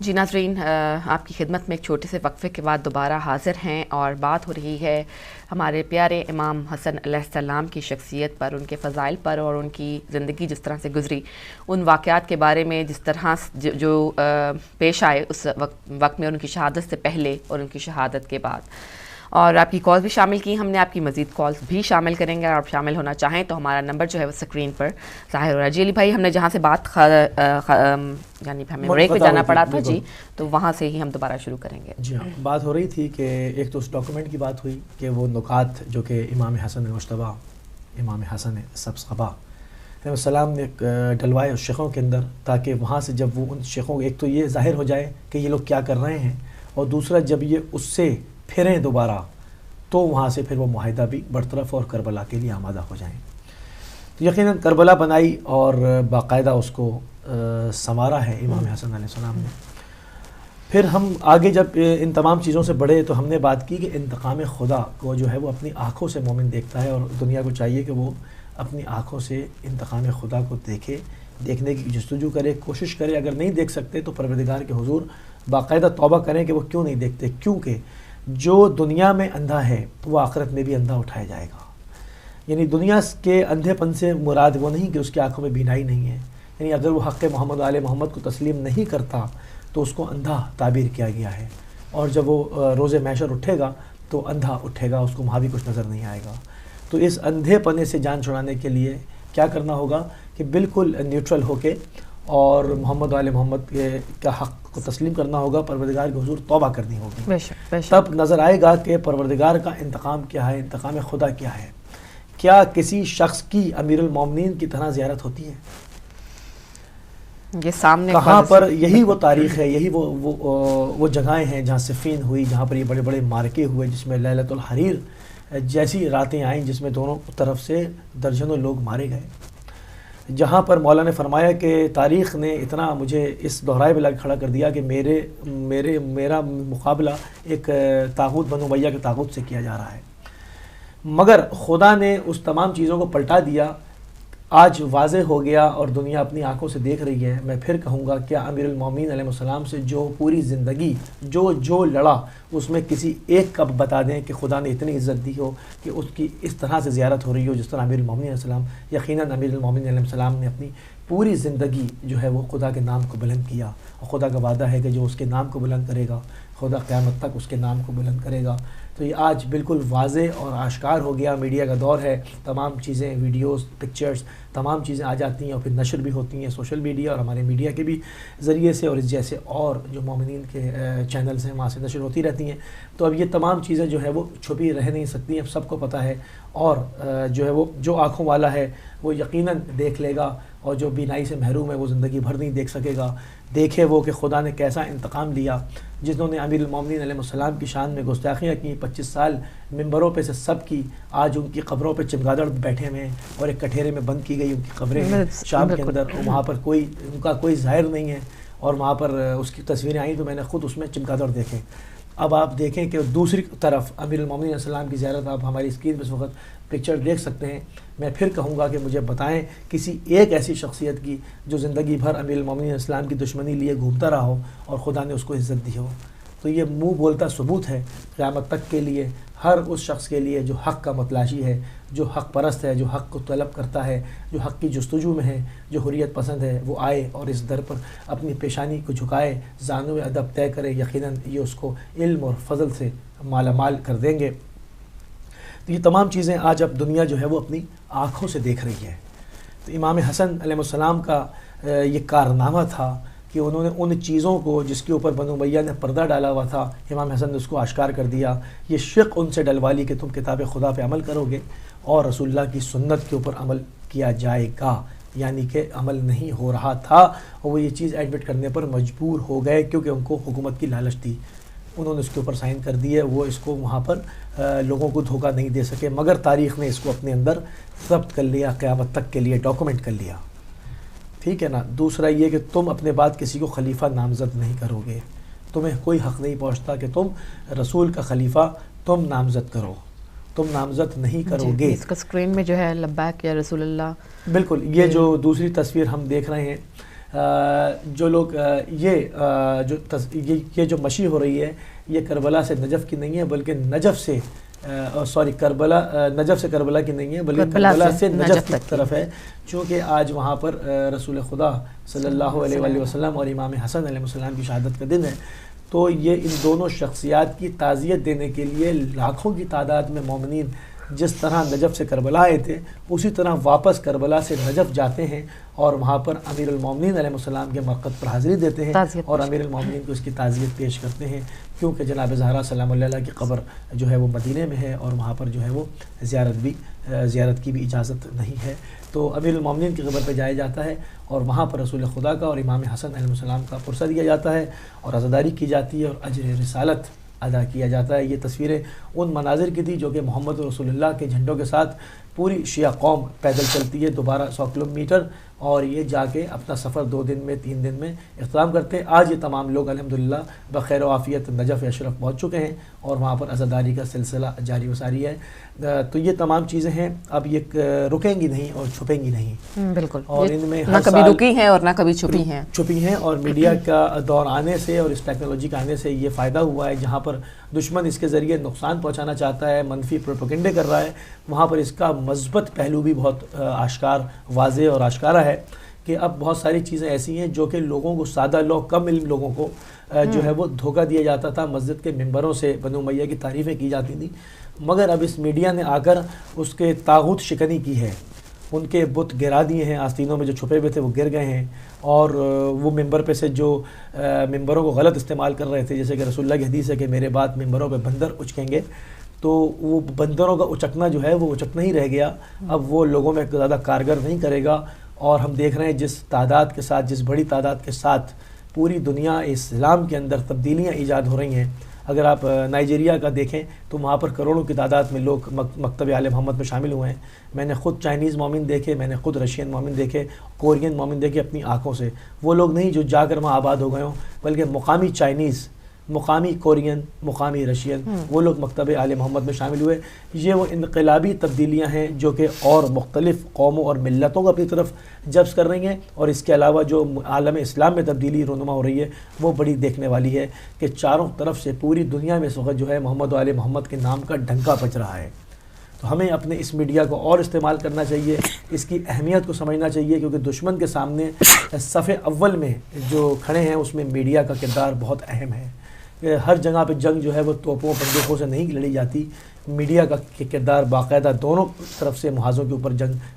جی ناظرین، آپ کی خدمت میں ایک چھوٹے سے وقفے کے بعد دوبارہ حاضر ہیں اور بات ہو رہی ہے ہمارے پیارے امام حسن علیہ السلام کی شخصیت پر، ان کے فضائل پر اور ان کی زندگی جس طرح سے گزری، ان واقعات کے بارے میں جس طرح جو پیش آئے اس وقت میں، ان کی شہادت سے پہلے اور ان کی شہادت کے بعد. اور آپ کی کال بھی شامل کی ہم نے، آپ کی مزید کالز بھی شامل کریں گے. اور آپ شامل ہونا چاہیں تو ہمارا نمبر جو ہے وہ اسکرین پر ظاہر ہو رہا ہے. جی علی بھائی، ہم نے جہاں سے بات یعنی ہمیں بریک پہ جانا پڑا تھا جی، تو وہاں سے ہی ہم دوبارہ شروع کریں گے. جی ہاں، بات ہو رہی تھی کہ ایک تو اس ڈاکومنٹ کی بات ہوئی کہ وہ نکات جو کہ امام حسن مجتبیٰ، امام حسن سبز قبا علیہ السلام نے ڈلوائے اس شیخوں کے اندر، تاکہ وہاں سے جب وہ ان شیخوں کو ایک تو یہ ظاہر ہو جائے کہ یہ لوگ کیا کر رہے ہیں، اور دوسرا جب یہ اس سے پھریں دوبارہ تو وہاں سے پھر وہ معاہدہ بھی برطرف اور کربلا کے لیے آمادہ ہو جائیں. تو یقیناً کربلا بنائی اور باقاعدہ اس کو سنوارا ہے امام حسن علیہ السلام نے. پھر ہم آگے جب ان تمام چیزوں سے بڑھے تو ہم نے بات کی کہ انتقام خدا کو جو ہے وہ اپنی آنکھوں سے مومن دیکھتا ہے، اور دنیا کو چاہیے کہ وہ اپنی آنکھوں سے انتقام خدا کو دیکھنے کی جستجو کرے، کوشش کرے. اگر نہیں دیکھ سکتے تو پروردگار کے حضور باقاعدہ توبہ کریں کہ وہ کیوں نہیں دیکھتے، کیونکہ جو دنیا میں اندھا ہے وہ آخرت میں بھی اندھا اٹھایا جائے گا. یعنی دنیا کے اندھے پن سے مراد وہ نہیں کہ اس کی آنکھوں میں بینائی نہیں ہے، یعنی اگر وہ حق محمد آل محمد کو تسلیم نہیں کرتا تو اس کو اندھا تعبیر کیا گیا ہے، اور جب وہ روز محشر اٹھے گا تو اندھا اٹھے گا، اس کو وہاں بھی کچھ نظر نہیں آئے گا. تو اس اندھے پنے سے جان چھڑانے کے لیے کیا کرنا ہوگا کہ بالکل نیوٹرل ہو کے اور محمد آل محمد کا حق کو تسلیم کرنا ہوگا، پروردگار کے حضور توبہ کرنی ہوگی. تب نظر آئے گا کہ پروردگار کا انتقام کیا ہے، انتقام خدا کیا ہے. کیا کسی شخص کی امیر المومنین کی طرح زیارت ہوتی ہے؟ یہ سامنے کہاں پر؟ یہی وہ تاریخ ہے، یہی وہ جگہیں ہیں جہاں صفین ہوئی، جہاں پر یہ بڑے بڑے مارکے ہوئے، جس میں لیلۃ الحریر جیسی راتیں آئیں جس میں دونوں طرف سے درجنوں لوگ مارے گئے. جہاں پر مولا نے فرمایا کہ تاریخ نے اتنا مجھے اس دہرائے پہ لا کے کھڑا کر دیا کہ میرا مقابلہ ایک طاغوت بنو امیہ کے طاغوت سے کیا جا رہا ہے، مگر خدا نے اس تمام چیزوں کو پلٹا دیا. آج واضح ہو گیا اور دنیا اپنی آنکھوں سے دیکھ رہی ہے. میں پھر کہوں گا، کیا امیر المومنین علیہ السلام سے جو پوری زندگی جو لڑا، اس میں کسی ایک کا بتا دیں کہ خدا نے اتنی عزت دی ہو کہ اس کی اس طرح سے زیارت ہو رہی ہو جس طرح امیر المومنین علیہ السلام؟ یقیناً امیر المومنین علیہ السلام نے اپنی پوری زندگی جو ہے وہ خدا کے نام کو بلند کیا، اور خدا کا وعدہ ہے کہ جو اس کے نام کو بلند کرے گا خدا قیامت تک اس کے نام کو بلند کرے گا. تو یہ آج بالکل واضح اور آشکار ہو گیا. میڈیا کا دور ہے، تمام چیزیں، ویڈیوز، پکچرز، تمام چیزیں آ جاتی ہیں اور پھر نشر بھی ہوتی ہیں سوشل میڈیا اور ہمارے میڈیا کے بھی ذریعے سے، اور اس جیسے اور جو مومنین کے چینلز ہیں وہاں سے نشر ہوتی رہتی ہیں. تو اب یہ تمام چیزیں جو ہے وہ چھپی رہ نہیں سکتی، اب سب کو پتہ ہے، اور جو ہے وہ جو آنکھوں والا ہے وہ یقیناً دیکھ لے گا، اور جو بینائی سے محروم ہے وہ زندگی بھر نہیں دیکھ سکے گا. دیکھے وہ کہ خدا نے کیسا انتقام لیا. جنہوں نے امیر المومنین علیہ السلام کی شان میں گستاخیاں کی، 25 سال ممبروں پہ سے سب کی، آج ان کی قبروں پہ چمگادڑ بیٹھے ہوئے ہیں، اور ایک کٹھیرے میں بند کی گئی ان کی قبریں ہیں شام کے اندر. وہاں پر ان کا کوئی ظاہر نہیں ہے، اور وہاں پر اس کی تصویریں آئیں تو میں نے خود اس میں چمگادڑ دیکھے. اب آپ دیکھیں کہ دوسری طرف امیر المومنین علیہ السلام کی زیارت آپ ہماری اسکرین پہ اس وقت پکچر دیکھ سکتے ہیں. میں پھر کہوں گا کہ مجھے بتائیں کسی ایک ایسی شخصیت کی جو زندگی بھر امیر المومنین علیہ السلام کی دشمنی لیے گھومتا رہا ہو اور خدا نے اس کو عزت دی ہو. تو یہ منہ بولتا ثبوت ہے قیامت تک کے لیے، ہر اس شخص کے لیے جو حق کا متلاشی ہے، جو حق پرست ہے، جو حق کو طلب کرتا ہے، جو حق کی جستجو میں ہے، جو حریت پسند ہے، وہ آئے اور اس در پر اپنی پیشانی کو جھکائے، زانو ادب طے کرے. یقیناً یہ اس کو علم اور فضل سے مالا مال کر دیں گے. تو یہ تمام چیزیں آج اب دنیا جو ہے وہ اپنی آنکھوں سے دیکھ رہی ہے. تو امام حسن علیہ السلام کا یہ کارنامہ تھا کہ انہوں نے ان چیزوں کو جس کے اوپر بنو امیہ نے پردہ ڈالا ہوا تھا، امام حسن نے اس کو آشکار کر دیا. یہ شق ان سے ڈلوا لی کہ تم کتاب خدا پہ عمل کرو گے اور رسول اللہ کی سنت کے اوپر عمل کیا جائے گا. یعنی کہ عمل نہیں ہو رہا تھا اور وہ یہ چیز ایڈمٹ کرنے پر مجبور ہو گئے کیونکہ ان کو حکومت کی لالچ تھی. انہوں نے اس کے اوپر سائن کر دیے، وہ اس کو وہاں پر لوگوں کو دھوکہ نہیں دے سکے، مگر تاریخ نے اس کو اپنے اندر ضبط کر لیا، قیامت تک کے لیے ڈاکومنٹ کر لیا. ٹھیک ہے نا. دوسرا یہ کہ تم اپنے بعد کسی کو خلیفہ نامزد نہیں کرو گے، تمہیں کوئی حق نہیں پہنچتا کہ تم رسول کا خلیفہ تم نامزد کرو، تم نامزد نہیں کرو گے. اس کا اسکرین میں جو ہے لبیک یا رسول اللہ، بالکل یہ جو دوسری تصویر ہم دیکھ رہے ہیں جو لوگ یہ جو مشی ہو رہی ہے یہ کربلا سے نجف کی نہیں ہے بلکہ نجف سے نجف سے کربلا کی نہیں ہے بلکہ کربلا سے نجف کی طرف ہے، چونکہ آج وہاں پر رسول خدا صلی اللہ علیہ وآلہ وسلم اور امام حسن علیہ السلام کی شہادت کا دن ہے۔ تو یہ ان دونوں شخصیات کی تعزیت دینے کے لیے لاکھوں کی تعداد میں مومنین جس طرح نجف سے کربلا آئے تھے اسی طرح واپس کربلا سے نجف جاتے ہیں اور وہاں پر امیر المومنین علیہ السلام کے مرقد پر حاضری دیتے ہیں اور امیر المومنین کو اس کی تعزیت پیش کرتے ہیں، کیونکہ جناب زہرا سلام اللہ علیہ کی قبر جو ہے وہ مدینے میں ہے اور وہاں پر جو ہے وہ زیارت کی بھی اجازت نہیں ہے۔ تو امیر المومنین کی قبر پہ جایا جاتا ہے اور وہاں پر رسول خدا کا اور امام حسن علیہ السلام کا پرسہ دیا جاتا ہے اور عزاداری کی جاتی ہے اور اجر رسالت ادا کیا جاتا ہے۔ یہ تصویریں ان مناظر کی تھی جو کہ محمد رسول اللہ کے جھنڈوں کے ساتھ پوری شیعہ قوم پیدل چلتی ہے دوبارہ 100 کلومیٹر اور یہ جا کے اپنا سفر 2 دن میں 3 دن میں اختتام کرتے ہیں۔ آج یہ تمام لوگ الحمدللہ بخیر و عافیت نجف اشرف پہنچ چکے ہیں اور وہاں پر عزاداری کا سلسلہ جاری و ساری ہے۔ تو یہ تمام چیزیں ہیں، اب یہ رکیں گی نہیں اور چھپیں گی نہیں، بالکل، اور ان میں نہ کبھی رکی ہیں اور نہ کبھی چھپی ہیں اور میڈیا کا دور آنے سے اور اس ٹیکنالوجی کا آنے سے یہ فائدہ ہوا ہے، جہاں پر دشمن اس کے ذریعے نقصان پہنچانا چاہتا ہے، منفی پروپیگنڈے کر رہا ہے، وہاں پر اس کا مثبت پہلو بھی بہت آشکار واضح اور آشکارا ہے کہ اب بہت ساری چیزیں ایسی ہیں جو کہ لوگوں کو، سادہ لوگ، کم علم لوگوں کو جو ہے وہ دھوکہ دیا جاتا تھا، مسجد کے ممبروں سے بنو امیہ کی تعریفیں کی جاتی تھیں، مگر اب اس میڈیا نے آ کر اس کے طاغوت شکنی کی ہے، ان کے بت گرا دیے ہیں، آستینوں میں جو چھپے ہوئے تھے وہ گر گئے ہیں، اور وہ ممبر پہ سے جو ممبروں کو غلط استعمال کر رہے تھے، جیسے کہ رسول اللہ کی حدیث ہے کہ میرے بعد ممبروں پہ بندر اچکیں گے، تو وہ بندروں کا اچکنا جو ہے وہ اچکنا ہی رہ گیا، اب وہ لوگوں میں زیادہ کارگر نہیں کرے گا۔ اور ہم دیکھ رہے ہیں جس تعداد کے ساتھ، جس بڑی تعداد کے ساتھ پوری دنیا اسلام کے اندر تبدیلیاں ایجاد ہو رہی ہیں، اگر آپ نائجیریا کا دیکھیں تو وہاں پر کروڑوں کی تعداد میں لوگ مکتب آل محمد میں شامل ہوئے ہیں۔ میں نے خود چائنیز مومن دیکھے، میں نے خود رشین مومن دیکھے، کورین مومن دیکھے اپنی آنکھوں سے، وہ لوگ نہیں جو جا کر وہاں آباد ہو گئے ہوں، بلکہ مقامی چائنیز، مقامی کورین، مقامی رشین، وہ لوگ مکتب آل محمد میں شامل ہوئے۔ یہ وہ انقلابی تبدیلیاں ہیں جو کہ اور مختلف قوموں اور ملتوں کو اپنی طرف جذب کر رہی ہیں، اور اس کے علاوہ جو عالم اسلام میں تبدیلی رونما ہو رہی ہے وہ بڑی دیکھنے والی ہے کہ چاروں طرف سے پوری دنیا میں اس وقت جو ہے محمد آل محمد کے نام کا ڈنکا بج رہا ہے۔ تو ہمیں اپنے اس میڈیا کو اور استعمال کرنا چاہیے، اس کی اہمیت کو سمجھنا چاہیے، کیونکہ دشمن کے سامنے صف اول میں جو کھڑے ہیں اس میں میڈیا کا کردار بہت اہم ہے۔ ہر جگہ پہ جنگ جو ہے وہ توپوں بندوقوں سے نہیں لڑی جاتی، میڈیا کا کردار باقاعدہ دونوں طرف سے محاذوں کے اوپر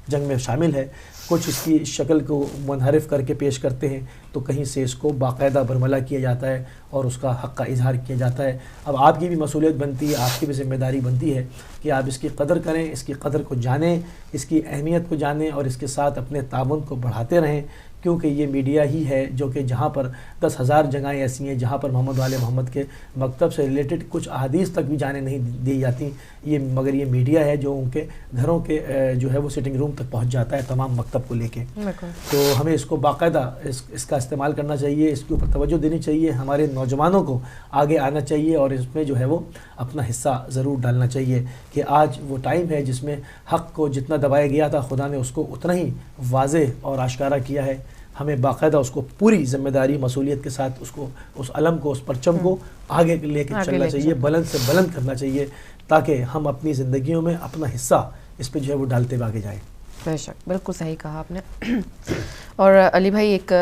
جنگ میں شامل ہے۔ کچھ اس کی شکل کو منحرف کر کے پیش کرتے ہیں تو کہیں سے اس کو باقاعدہ برملا کیا جاتا ہے اور اس کا حق کا اظہار کیا جاتا ہے۔ اب آپ کی بھی مسئولیت بنتی ہے، آپ کی بھی ذمہ داری بنتی ہے کہ آپ اس کی قدر کریں، اس کی قدر کو جانیں، اس کی اہمیت کو جانیں اور اس کے ساتھ اپنے تعاون کو بڑھاتے رہیں، کیونکہ یہ میڈیا ہی ہے جو کہ جہاں پر 10,000 جگہیں ایسی ہیں جہاں پر محمد آل محمد کے مکتب سے ریلیٹڈ کچھ احادیث تک بھی جانے نہیں دی جاتی، مگر یہ میڈیا ہے جو ان کے گھروں کے جو ہے وہ سٹنگ روم تک پہنچ جاتا ہے تمام مکتب کو لے کے۔ تو ہمیں اس کو باقاعدہ اس کا استعمال کرنا چاہیے، اس کے اوپر توجہ دینی چاہیے، ہمارے نوجوانوں کو آگے آنا چاہیے اور اس میں جو ہے وہ اپنا حصہ ضرور ڈالنا چاہیے کہ آج وہ ٹائم ہے جس میں حق کو جتنا دبایا گیا تھا خدا نے اس کو اتنا ہی واضح اور آشکارا کیا ہے۔ ہمیں باقاعدہ اس کو پوری ذمہ داری مسئولیت کے ساتھ اس علم کو، اس پرچم کو آگے لے کے چلنا چاہیے، بلند سے بلند کرنا چاہیے، تاکہ ہم اپنی زندگیوں میں اپنا حصہ اس پہ جو ہے وہ ڈالتے ہوئے آگے جائیں۔ بے شک، بالکل صحیح کہا آپ نے۔ اور علی بھائی ایک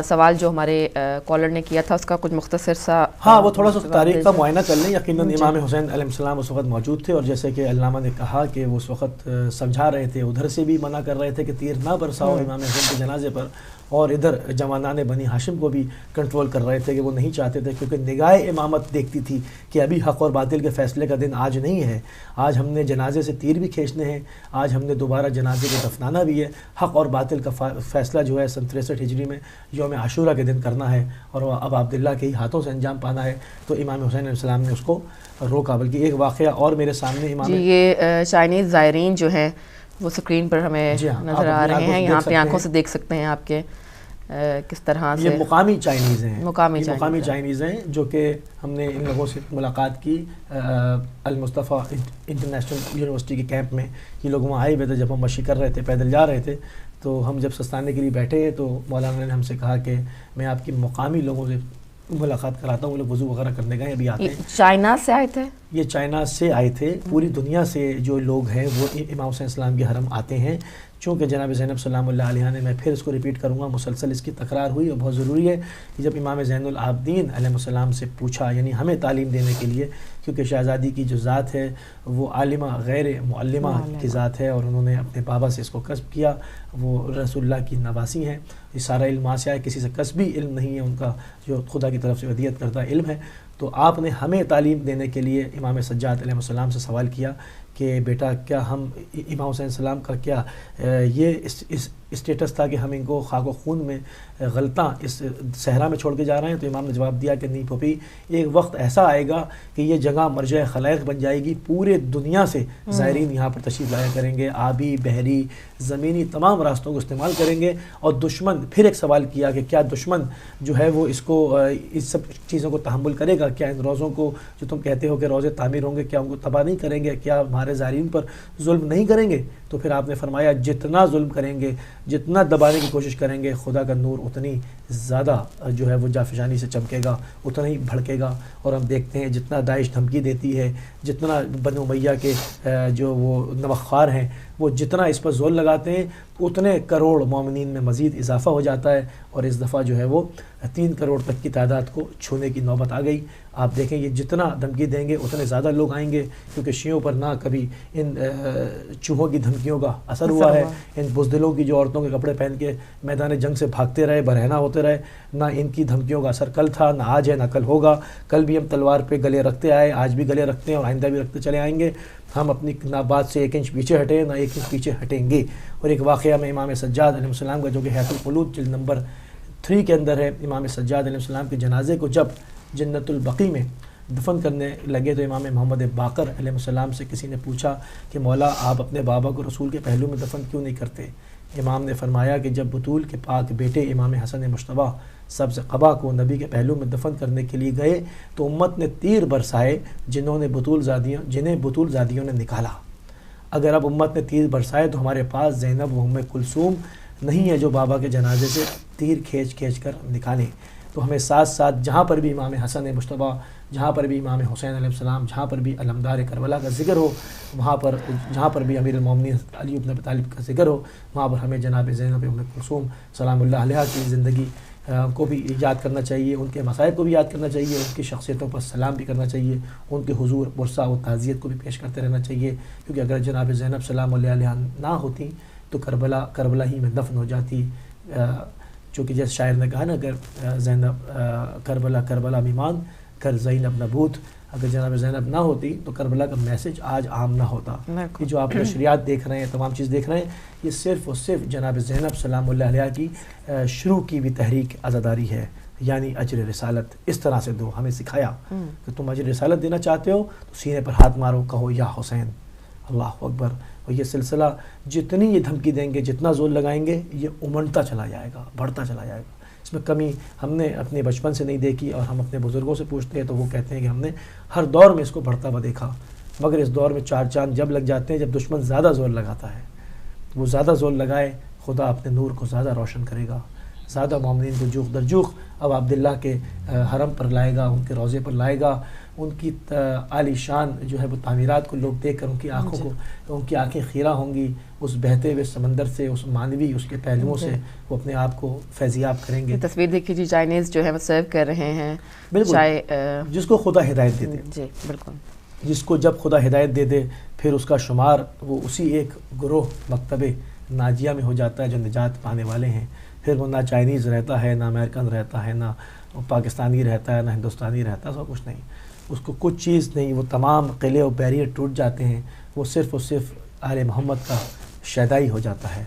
سوال جو ہمارے کالر نے کیا تھا اس کا کچھ مختصر سا، ہاں وہ تھوڑا سا تاریخ کا معائنہ کر لیں۔ یقیناً امام حسین علیہ السلام اس وقت موجود تھے، اور جیسے کہ علامہ نے کہا کہ وہ اس وقت سمجھا رہے تھے، ادھر سے بھی منع کر رہے تھے کہ تیر نہ برساؤ امام حسین کے جنازے پر، اور ادھر جوانان بنی ہاشم کو بھی کنٹرول کر رہے تھے کہ وہ نہیں چاہتے تھے، کیونکہ نگاہ امامت دیکھتی تھی کہ ابھی حق اور باطل کے فیصلے کا دن آج نہیں ہے، آج ہم نے جنازے سے تیر بھی کھینچنے ہیں، آج ہم نے دوبارہ جنازے کو دفنانا بھی ہے، حق اور باطل کا فیصلہ جو ہے 63 ہجری میں یوم عاشورہ کے دن کرنا ہے، اور اب عبداللہ کے ہی ہاتھوں سے انجام پانا ہے۔ تو امام حسین علیہ السلام نے اس کو روکا۔ بلکہ ایک واقعہ اور میرے سامنے امام یہ چائنیز زائرین جو ہیں وہ سکرین پر ہمیں نظر آ رہے ہیں، یہاں پہ آنکھوں سے دیکھ سکتے ہیں آپ کے کس طرح سے یہ مقامی چائنیز ہیں، مقامی چائنیز ہیں جو کہ ہم نے ان لوگوں سے ملاقات کی المصطفیٰ انٹرنیشنل یونیورسٹی کے کیمپ میں۔ یہ لوگ وہاں آئے ہوئے تھے جب ہم مشی کر رہے تھے، پیدل جا رہے تھے، تو ہم جب سستانے کے لیے بیٹھے تو مولانا نے ہم سے کہا کہ میں آپ کی مقامی لوگوں سے ملاقات کراتا ہوں. وہ لوگ وضو وغیرہ کرنے گئے ابھی آتے ہیں. چائنا سے آئے تھے؟ یہ چائنا سے آئے تھے. پوری دنیا سے جو لوگ ہیں وہ امام حسین السلام کے حرم آتے ہیں. چونکہ جناب زینب سلام اللہ علیہ نے, میں پھر اس کو ریپیٹ کروں گا, مسلسل اس کی تکرار ہوئی اور بہت ضروری ہے کہ جب امام زین العابدین علیہ السلام سے پوچھا, یعنی ہمیں تعلیم دینے کے لیے, کیونکہ شہزادی کی جو ذات ہے وہ عالمہ غیر معلمہ کی ذات ہے, اور انہوں نے اپنے بابا سے اس کو کسب کیا. وہ رسول اللہ کی نواسی ہیں. یہ سارا علم وہاں سے آیا, کسی سے کسبی علم نہیں ہے ان کا, جو خدا کی طرف سے ودیت کرتا علم ہے. تو آپ نے ہمیں تعلیم دینے کے لیے امام سجاد علیہ السلام سے سوال کیا کہ بیٹا کیا ہم امام حسین السلام کا کیا یہ اسٹیٹس تھا کہ ہم ان کو خاک و خون میں غلطاں اس صحرا میں چھوڑ کے جا رہے ہیں؟ تو امام نے جواب دیا کہ نہیں پھوپھی, ایک وقت ایسا آئے گا کہ یہ جگہ مرجع خلائق بن جائے گی. پورے دنیا سے زائرین یہاں پر تشریف لایا کریں گے, آبی بحری زمینی تمام راستوں کو استعمال کریں گے. اور دشمن, پھر ایک سوال کیا کہ کیا دشمن جو ہے وہ اس کو اس سب چیزوں کو تحمل کرے گا؟ کیا ان روزوں کو جو تم کہتے ہو کہ روزے تعمیر ہوں گے, کیا ان کو تباہ نہیں کریں گے؟ کیا ہمارے زائرین پر ظلم نہیں کریں گے؟ تو پھر آپ نے فرمایا جتنا ظلم کریں گے, جتنا دبانے کی کوشش کریں گے, خدا کا نور اتنی زیادہ جو ہے وہ جافشانی سے چمکے گا, اتنا ہی بھڑکے گا. اور ہم دیکھتے ہیں جتنا داعش دھمکی دیتی ہے, جتنا بنو امیہ کے جو وہ نوخار ہیں وہ جتنا اس پر زور لگاتے ہیں, اتنے کروڑ مومنین میں مزید اضافہ ہو جاتا ہے. اور اس دفعہ جو ہے وہ 3 کروڑ تک کی تعداد کو چھونے کی نوبت آ گئی. آپ دیکھیں یہ جتنا دھمکی دیں گے اتنے زیادہ لوگ آئیں گے, کیونکہ شیعوں پر نہ کبھی ان چوہوں کی دھمکیوں کا اثر ہوا ہے, ان بزدلوں کی جو عورتوں کے کپڑے پہن کے میدان جنگ سے بھاگتے رہے, برہنہ ہوتے رہے, نہ ان کی دھمکیوں کا اثر کل تھا, نہ آج ہے, نہ کل ہوگا. کل بھی ہم تلوار پہ گلے رکھتے آئے, آج بھی گلے رکھتے ہیں اور آئندہ بھی رکھتے چلے آئیں گے. ہم اپنی نہ بات سے 1 انچ پیچھے ہٹے, نہ 1 انچ پیچھے ہٹیں گے. اور ایک واقعہ میں امام سجاد علیہ السلام کا, جو کہ حیات القلوب جلد نمبر 3 کے اندر ہے, امام سجاد علیہ السلام کے جنازے کو جب جنت البقیع میں دفن کرنے لگے تو امام محمد باقر علیہ السلام سے کسی نے پوچھا کہ مولا آپ اپنے بابا کو رسول کے پہلو میں دفن کیوں نہیں کرتے؟ امام نے فرمایا کہ جب بطول کے پاک بیٹے امام حسن مجتبی سبز قبا کو نبی کے پہلو میں دفن کرنے کے لیے گئے تو امت نے تیر برسائے جنہیں بطول زادیوں نے نکالا. اگر اب امت نے تیر برسائے تو ہمارے پاس زینب و ام کلثوم نہیں ہے جو بابا کے جنازے سے تیر کھینچ کر نکالیں. تو ہمیں ساتھ ساتھ جہاں پر بھی امام حسن مجتبی, جہاں پر بھی امام حسین علیہ السلام, جہاں پر بھی علمدار کربلا کا ذکر ہو, وہاں پر جہاں پر بھی امیر المومنین علی بن ابی طالب کا ذکر ہو, وہاں پر ہمیں جناب زینب ام کلثوم سلام اللہ علیہ کی زندگی کو بھی یاد کرنا چاہیے, ان کے مصائب کو بھی یاد کرنا چاہیے, ان کی شخصیتوں پر سلام بھی کرنا چاہیے, ان کے حضور برسہ و تعزیت کو بھی پیش کرتے رہنا چاہیے. کیونکہ اگر جناب زینب سلام اللہ علیہ نہ ہوتی تو کربلا ہی میں دفن ہو جاتی. چونکہ جیسے شاعر نے کہا نا, اگر زینب کربلا میمان کر زینب نبوت, اگر جناب زینب نہ ہوتی تو کربلا کا میسج آج عام نہ ہوتا. یہ جو آپ نشریات دیکھ رہے ہیں, تمام چیز دیکھ رہے ہیں, یہ صرف اور صرف جناب زینب سلام اللہ علیہ کی شروع کی بھی تحریک عزاداری ہے, یعنی اجر رسالت. اس طرح سے دو, ہمیں سکھایا کہ تم اجر رسالت دینا چاہتے ہو تو سینے پر ہاتھ مارو, کہو یا حسین, اللہ اکبر. اور یہ سلسلہ جتنی یہ دھمکی دیں گے, جتنا زور لگائیں گے, یہ امنڈتا چلا جائے گا, بڑھتا چلا جائے گا. اس میں کمی ہم نے اپنے بچپن سے نہیں دیکھی, اور ہم اپنے بزرگوں سے پوچھتے ہیں تو وہ کہتے ہیں کہ ہم نے ہر دور میں اس کو بڑھتا ہوا دیکھا. مگر اس دور میں 4 چاند جب لگ جاتے ہیں جب دشمن زیادہ زور لگاتا ہے. وہ زیادہ زور لگائے, خدا اپنے نور کو زیادہ روشن کرے گا, زیادہ مومنین کو جوخ در جوخ اب عبداللہ کے حرم پر لائے گا, ان کے روضے پر لائے گا. ان کی عالی شان جو ہے وہ تعمیرات کو لوگ دیکھ کر ان کی آنکھوں کو, ان کی آنکھیں خیرہ ہوں گی. اس بہتے ہوئے سمندر سے, اس مانوی اس کے پہلوؤں سے وہ اپنے آپ کو فیضیاب کریں گے. تصویر دیکھیے جی, چائنیز جو ہے وہ سرو کر رہے ہیں. بالکل, جس کو خدا ہدایت دے دے, جی بالکل, جس کو جب خدا ہدایت دے دے پھر اس کا شمار وہ اسی ایک گروہ مکتب ناجیہ میں ہو جاتا ہے جو نجات پانے والے ہیں. پھر وہ نہ چائنیز رہتا ہے, نہ امریکن رہتا ہے, نہ پاکستانی رہتا ہے, نہ ہندوستانی رہتا ہے, سب کچھ نہیں. اس کو کچھ چیز نہیں, وہ تمام قلعے و بیریئر ٹوٹ جاتے ہیں. وہ صرف اور صرف آل محمد کا شیدائی ہو جاتا ہے.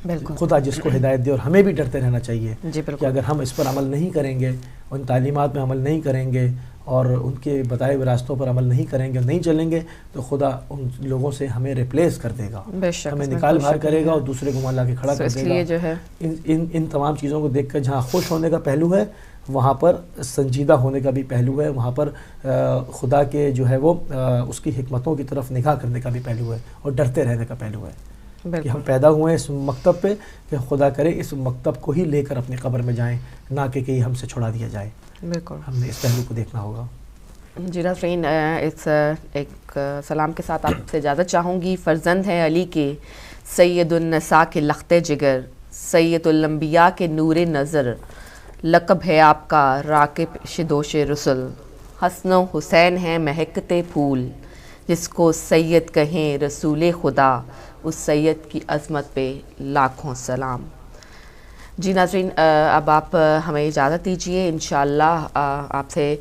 بالکل, خدا جس کو ہدایت دے. اور ہمیں بھی ڈرتے رہنا چاہیے کہ اگر ہم اس پر عمل نہیں کریں گے, ان تعلیمات میں عمل نہیں کریں گے, اور ان کے بتائے ہوئے راستوں پر عمل نہیں کریں گے, نہیں چلیں گے, تو خدا ان لوگوں سے ہمیں ریپلیس کر دے گا, ہمیں نکال باہر کرے گا اور دوسرے کو لا کے کھڑا کر دے گا. ان تمام چیزوں کو دیکھ کر جہاں خوش ہونے کا پہلو ہے, وہاں پر سنجیدہ ہونے کا بھی پہلو ہے, وہاں پر خدا کے جو ہے وہ اس کی حکمتوں کی طرف نگاہ کرنے کا بھی پہلو ہے, اور ڈرتے رہنے کا پہلو ہے. کہ ہم پیدا ہوئے ہیں اس مکتب پہ کہ خدا کرے اس مکتب کو ہی لے کر اپنی قبر میں جائیں، نہ کہ کہیں ہم سے چھڑا دیا جائے. بالکل ہم نے اس پہلو کو دیکھنا ہوگا. جی ناظرین، اس ایک سلام کے ساتھ آپ سے اجازت چاہوں گی. فرزند ہیں علی کے، سید النساء کے لخت جگر، سید الانبیاء کے نور نظر، لقب ہے آپ کا راکب شدوش رسل. حسن و حسین ہیں مہکتے پھول، جس کو سید کہیں رسول خدا، اس سید کی عظمت پہ لاکھوں سلام. جی ناظرین، اب آپ ہمیں اجازت دیجیے. انشاءاللہ آپ سے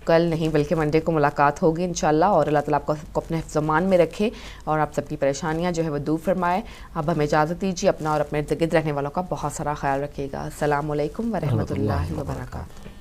کل نہیں بلکہ منڈے کو ملاقات ہوگی انشاءاللہ، اور اللہ تعالیٰ آپ کو اپنے حفظ و امان میں رکھے اور آپ سب کی پریشانیاں جو ہے وہ دور فرمائے. اب ہمیں اجازت دیجیے. اپنا اور اپنے ارد گرد رہنے والوں کا بہت سارا خیال رکھیے گا. السلام علیکم ورحمۃ اللہ وبرکاتہ.